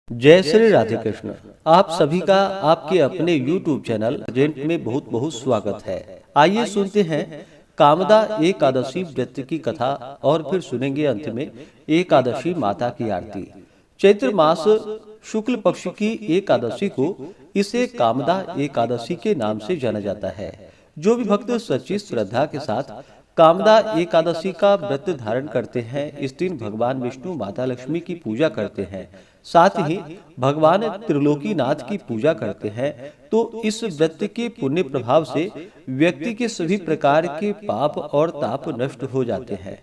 जय श्री राधे कृष्ण। आप सभी का आपके अपने YouTube चैनल एजेंट में बहुत बहुत स्वागत है। आइए सुनते हैं कामदा एकादशी व्रत की कथा और फिर सुनेंगे अंत में एकादशी माता की आरती। चैत्र मास शुक्ल पक्ष की एकादशी को इसे कामदा एकादशी के नाम से जाना जाता है। जो भी भक्त सच्ची श्रद्धा के साथ कामदा एकादशी का व्रत धारण करते हैं, इस दिन भगवान विष्णु माता लक्ष्मी की पूजा करते हैं, साथ ही भगवान त्रिलोकीनाथ की पूजा करते हैं, तो इस व्रत के पुण्य प्रभाव से व्यक्ति के सभी प्रकार के पाप और ताप नष्ट हो जाते हैं।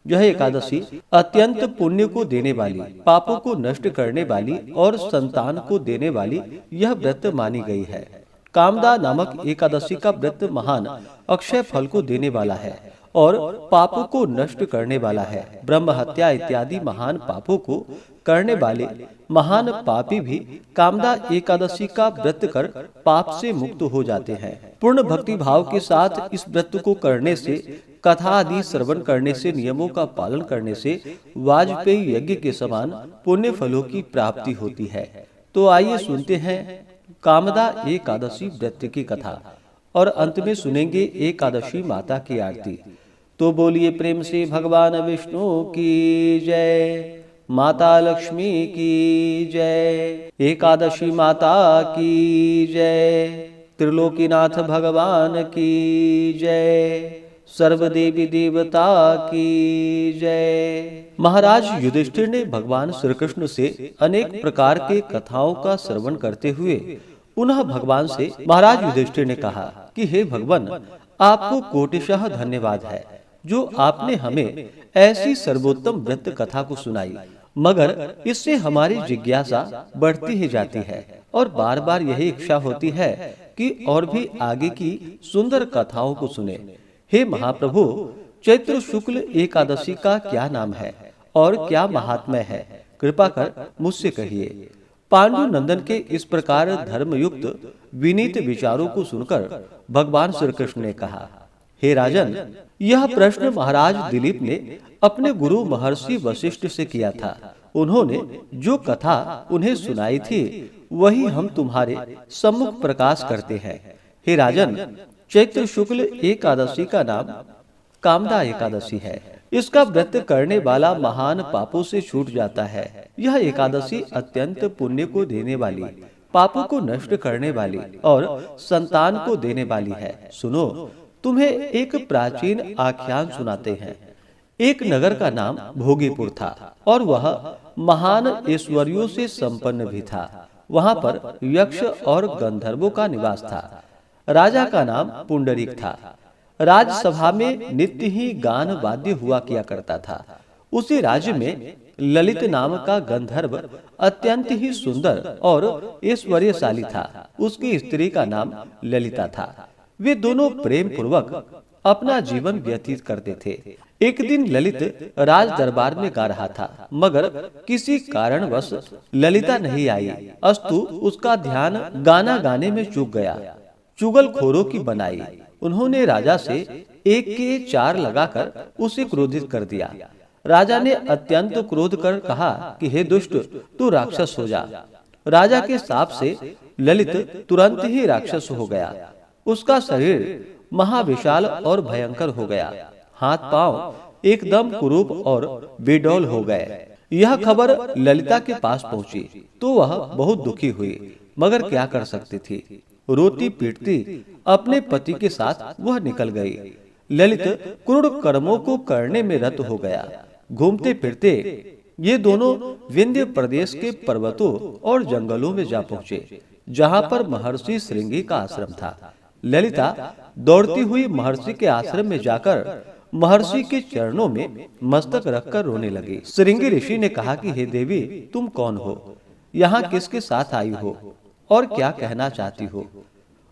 यह एकादशी अत्यंत पुण्य को देने वाली, पापों को नष्ट करने वाली और संतान को देने वाली यह व्रत मानी गई है। कामदा नामक एकादशी का व्रत महान अक्षय फल को देने वाला है और पापों को नष्ट करने वाला है। ब्रह्म हत्या इत्यादि महान पापों को करने वाले महान पापी भी कामदा एकादशी का व्रत कर पाप से मुक्त हो जाते हैं। पूर्ण भक्ति भाव के साथ इस व्रत को करने से, कथा आदि श्रवण करने से, नियमों का पालन करने से वाजपेयी यज्ञ के समान पुण्य फलों की प्राप्ति होती है। तो आइए सुनते हैं कामदा एकादशी व्रत की कथा और अंत में सुनेंगे एकादशी माता की आरती। तो बोलिए प्रेम से भगवान विष्णु की जय, माता लक्ष्मी की जय, एकादशी माता की जय, त्रिलोकीनाथ भगवान की जय, सर्व देवी देवता की जय। महाराज युधिष्ठिर ने भगवान श्री कृष्ण से अनेक प्रकार के कथाओं का श्रवण करते हुए पुनः भगवान से महाराज युधिष्ठिर ने कहा कि हे भगवान, आपको कोटिशः धन्यवाद है जो आपने हमें ऐसी सर्वोत्तम व्रत कथा को सुनाई, मगर इससे हमारी जिज्ञासा बढ़ती ही जाती है और बार बार यही इच्छा होती है कि और भी आगे की सुंदर कथाओं को सुने। हे महाप्रभु, चैत्र शुक्ल एकादशी का क्या नाम है और क्या महात्म्य है, कृपा कर मुझसे कहिए। पांडु नंदन के इस प्रकार धर्मयुक्त विनीत विचारों को सुनकर भगवान श्री कृष्ण ने कहा, हे राजन, यह प्रश्न महाराज दिलीप ने अपने गुरु महर्षि वशिष्ठ से किया था। उन्होंने जो कथा उन्हें सुनाई थी वही हम तुम्हारे सम्मुख प्रकाश करते हैं। हे राजन, चैत्र शुक्ल एकादशी का नाम कामदा एकादशी है। इसका व्रत करने वाला महान पापों से छूट जाता है। यह एकादशी अत्यंत पुण्य को देने वाली, पापों को नष्ट करने वाली और संतान को देने वाली है। सुनो, तुम्हें एक प्राचीन आख्यान सुनाते हैं। एक नगर का नाम भोगीपुर था और वह महान ऐश्वर्यों से संपन्न भी था। वहाँ पर यक्ष और गंधर्वों का निवास था। राजा का नाम पुंडरीक था। राजसभा में नित्य ही गान वाद्य हुआ किया करता था। उसी राज्य में ललित नाम का गंधर्व अत्यंत ही सुंदर और ऐश्वर्यशाली था। उसकी स्त्री का नाम ललिता था। वे दोनों प्रेम पूर्वक अपना जीवन व्यतीत करते थे। एक दिन ललित राज दरबार में गा रहा था, मगर किसी कारणवश ललिता नहीं आई। अस्तु उसका ध्यान गाना गाने में चूक गया। चुगलखोरों की बनाई उन्होंने राजा से एक के चार लगाकर उसे क्रोधित कर दिया। राजा ने अत्यंत क्रोध कर कहा कि हे दुष्ट, तू राक्षस हो जा। राजा के शाप से ललित तुरंत ही राक्षस हो गया। उसका शरीर महाविशाल और भयंकर हो गया। हाथ पांव एकदम कुरूप और बेडौल हो गए। यह खबर ललिता के पास पहुंची तो वह बहुत दुखी हुई, मगर क्या कर सकती थी। रोती पीटती अपने पति के साथ वह निकल गई। ललित क्रूर कर्मों को करने में रत हो गया। घूमते फिरते ये दोनों विंध्य प्रदेश के पर्वतों और जंगलों में जा पहुँचे, जहाँ पर महर्षि श्रृंगी का आश्रम था। ललिता दौड़ती हुई महर्षि के आश्रम में जाकर महर्षि के चरणों में मस्तक रखकर रोने लगी। श्रृंगी ऋषि ने कहा कि हे देवी, तुम कौन हो, यहाँ किसके साथ आई हो और क्या कहना चाहती हो।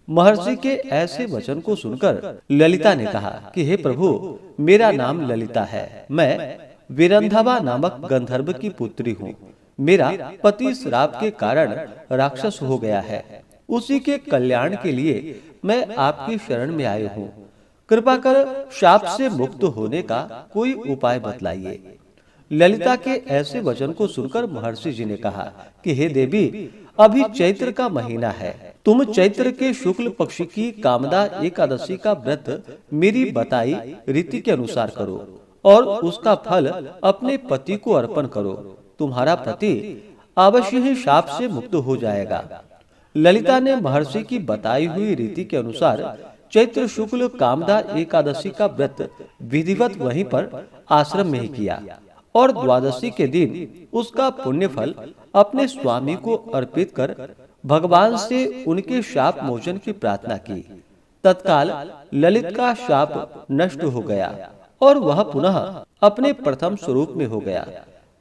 महर्षि के ऐसे वचन को सुनकर ललिता ने कहा कि हे प्रभु, मेरा नाम ललिता है। मैं विरंधवा नामक गंधर्व की पुत्री हूँ। मेरा पति श्राप के कारण राक्षस हो गया है। उसी के कल्याण के लिए मैं आपकी शरण में आई हूँ। कृपा कर शाप से मुक्त होने का कोई उपाय बतलाइए। ललिता के ऐसे वचन को सुनकर महर्षि जी ने कहा कि हे देवी, अभी चैत्र का महीना है, तुम चैत्र के शुक्ल पक्ष की कामदा एकादशी का व्रत मेरी बताई रीति के अनुसार करो और उसका फल अपने पति को अर्पण करो। तुम्हारा पति अवश्य ही शाप से मुक्त हो जाएगा। ललिता ने महर्षि की बताई हुई रीति के अनुसार चैत्र शुक्ल कामदा एकादशी का व्रत विधिवत वहीं पर आश्रम में ही किया और द्वादशी के दिन उसका पुण्य फल अपने स्वामी को अर्पित कर भगवान से उनके शाप मोचन की प्रार्थना की। तत्काल ललित का शाप नष्ट हो गया और वह पुनः अपने प्रथम स्वरूप में हो गया।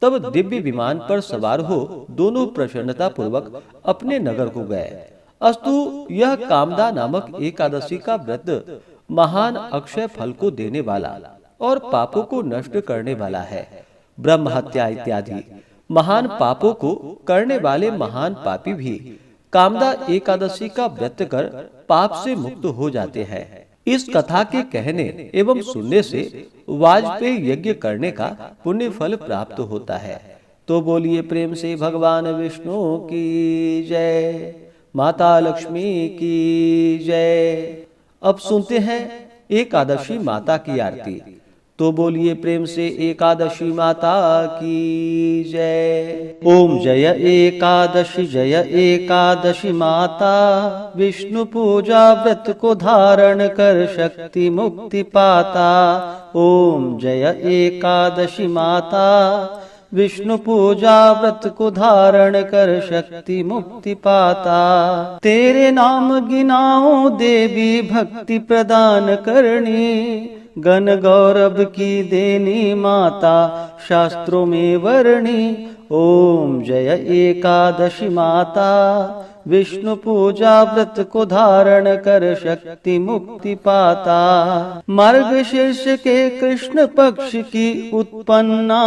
तब दिव्य विमान पर सवार हो दोनों प्रसन्नता पूर्वक अपने नगर को गए। अस्तु यह कामदा नामक एकादशी का व्रत महान अक्षय फल को देने वाला और पापों को नष्ट करने वाला है। ब्रह्म हत्या इत्यादि महान पापों को करने वाले महान पापी भी कामदा एकादशी का व्रत कर पाप से मुक्त हो जाते हैं। इस कथा के कहने एवं सुनने से वाजपेयी यज्ञ करने का पुण्य फल प्राप्त होता है। तो बोलिए प्रेम से भगवान विष्णु की जय, माता लक्ष्मी की जय। अब सुनते हैं एकादशी माता की आरती। तो बोलिए प्रेम से एकादशी माता की जय। ओम जय एकादशी माता, विष्णु पूजा व्रत को धारण कर शक्ति मुक्ति पाता। ओम जय एकादशी माता, विष्णु पूजा व्रत को धारण कर शक्ति मुक्ति पाता। तेरे नाम गिनाओ देवी भक्ति प्रदान करनी, गण गौरव की देनी माता शास्त्रों में वर्णी। ओम जय एकादशी माता, विष्णु पूजा व्रत को धारण कर शक्ति मुक्ति पाता। मार्गशीर्ष के कृष्ण पक्ष की उत्पन्ना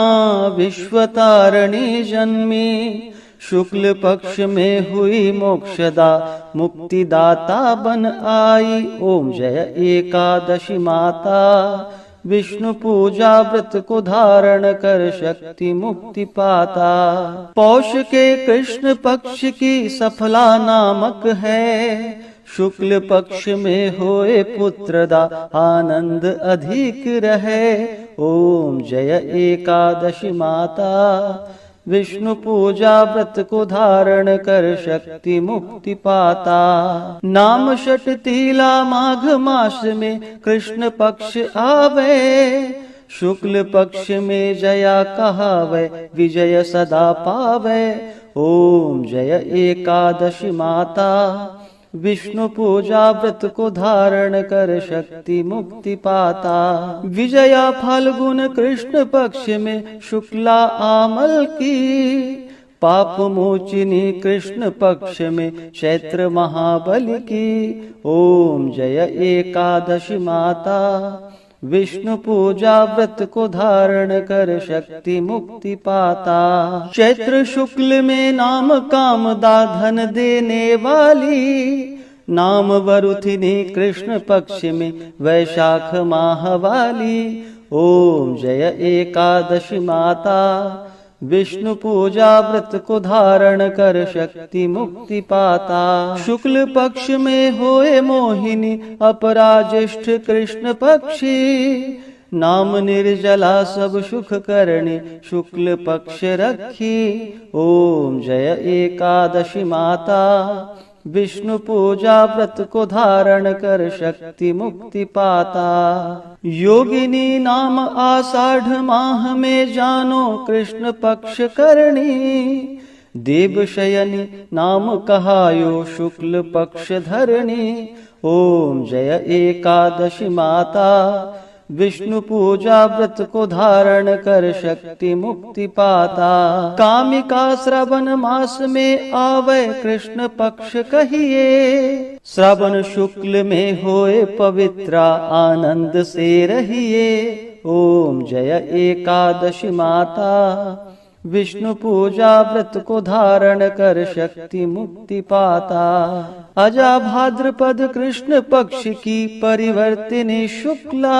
विश्वतारिणी जन्मी, शुक्ल पक्ष में हुई मोक्षदा मुक्तिदाता बन आई। ओम जय एकादशी माता, विष्णु पूजा व्रत को धारण कर शक्ति मुक्ति पाता। पौष के कृष्ण पक्ष की सफला नामक है, शुक्ल पक्ष में होए पुत्रदा आनंद अधिक रहे। ओम जय एकादशी माता, विष्णु पूजा व्रत को धारण कर शक्ति मुक्ति पाता। नाम षट तीला माघ मास में कृष्ण पक्ष आवे, शुक्ल पक्ष में जया कहावे विजय सदा पावे। ओम जय एकादशी माता, विष्णु पूजा व्रत को धारण कर शक्ति मुक्ति पाता। विजया फाल्गुन कृष्ण पक्ष में शुक्ला आमल की, पाप मोचिनी कृष्ण पक्ष में चैत्र महाबली की। ओम जय एकादशी माता, विष्णु पूजा व्रत को धारण कर शक्ति मुक्ति पाता। चैत्र शुक्ल में नाम कामदा धन देने वाली, नाम वरुथिनी कृष्ण पक्ष में वैशाख माह वाली। ओम जय एकादशी माता, विष्णु पूजा व्रत को धारण कर शक्ति मुक्ति पाता। शुक्ल पक्ष में होए मोहिनी अपराज्येष्ठ कृष्ण पक्षी, नाम निर्जला सब सुख करणी शुक्ल पक्ष रखी। ओम जय एकादशी माता, विष्णु पूजा व्रत को धारण कर शक्ति मुक्ति पाता। योगिनी नाम आषाढ़ माह में जानो कृष्ण पक्ष करणी, देव शयनी नाम कहायो शुक्ल पक्ष धरणी। ओम जय एकादशी माता, विष्णु पूजा व्रत को धारण कर शक्ति मुक्ति पाता। कामिका श्रवण मास में आवे कृष्ण पक्ष कहिए, श्रवण शुक्ल में होए पवित्रा आनंद से रहिए। ओम जय एकादशी माता, विष्णु पूजा व्रत को धारण कर शक्ति मुक्ति पाता। अजा भाद्रपद कृष्ण पक्ष की परिवर्तिनी शुक्ला,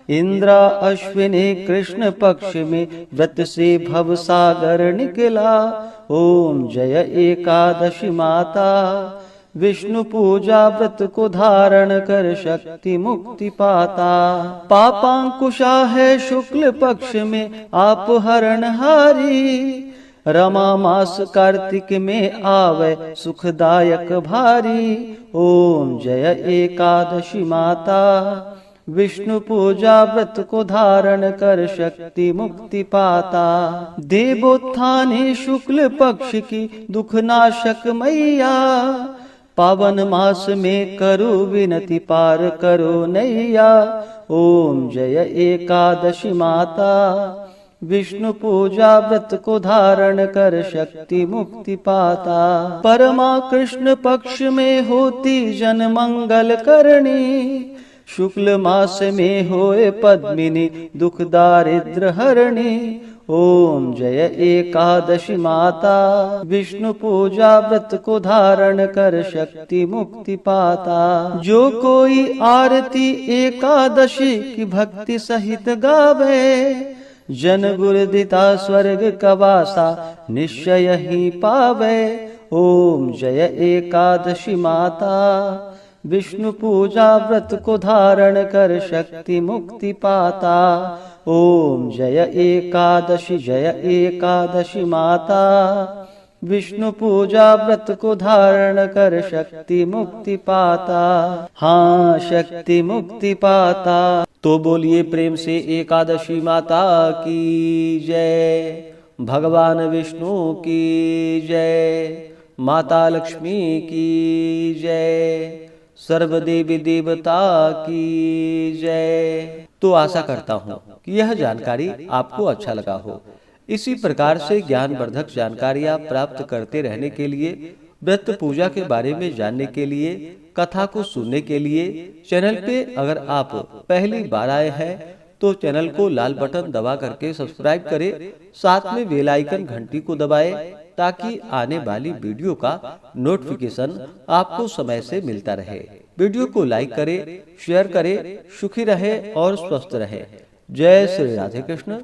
इंद्रा अश्विनी कृष्ण पक्ष में व्रत से भव सागर निकला। ओम जय एकादशी माता, विष्णु पूजा व्रत को धारण कर शक्ति मुक्ति पाता। पापांकुशा है शुक्ल पक्ष में आप हरणहारी, रमा मास कार्तिक में आवे सुखदायक भारी। ओम जय एकादशी माता, विष्णु पूजा व्रत को धारण कर शक्ति मुक्ति पाता। देवोत्थानी शुक्ल पक्ष की दुख नाशक मैया, पावन मास में करो विनती पार करो नैया। ओम जय एकादशी माता, विष्णु पूजा व्रत को धारण कर शक्ति मुक्ति पाता। परमा कृष्ण पक्ष में होती जन मंगल करणी, शुक्ल मास में होए पद्मिनी दुख दारिद्र हरणी। ओम जय एकादशी माता, विष्णु पूजा व्रत को धारण कर शक्ति मुक्ति पाता। जो कोई आरती एकादशी की भक्ति सहित गावे, जन गुरुदिता स्वर्ग का वासा निश्चय ही पावे। ओम जय एकादशी माता, विष्णु पूजा व्रत को धारण कर शक्ति मुक्ति पाता। ओम जय एकादशी माता, विष्णु पूजा व्रत को धारण कर शक्ति मुक्ति पाता। हाँ, शक्ति मुक्ति पाता। तो बोलिए प्रेम से एकादशी माता की जय, भगवान विष्णु की जय, माता लक्ष्मी की जय, सर्वदेवी देवता की जय। तो आशा करता हूँ कि यह जानकारी आपको अच्छा लगा हो। इसी प्रकार से ज्ञानवर्धक जानकारियाँ प्राप्त करते रहने के लिए, व्रत पूजा के बारे में जानने के लिए, कथा को सुनने के लिए चैनल पे अगर आप पहली बार आए हैं तो चैनल को लाल बटन दबा करके सब्सक्राइब करें, साथ में बेल आइकन घंटी को दबाएं ताकि आने वाली वीडियो का नोटिफिकेशन आपको समय से मिलता रहे। वीडियो को लाइक करें, शेयर करें। सुखी रहे और स्वस्थ रहे। जय श्री राधे कृष्ण।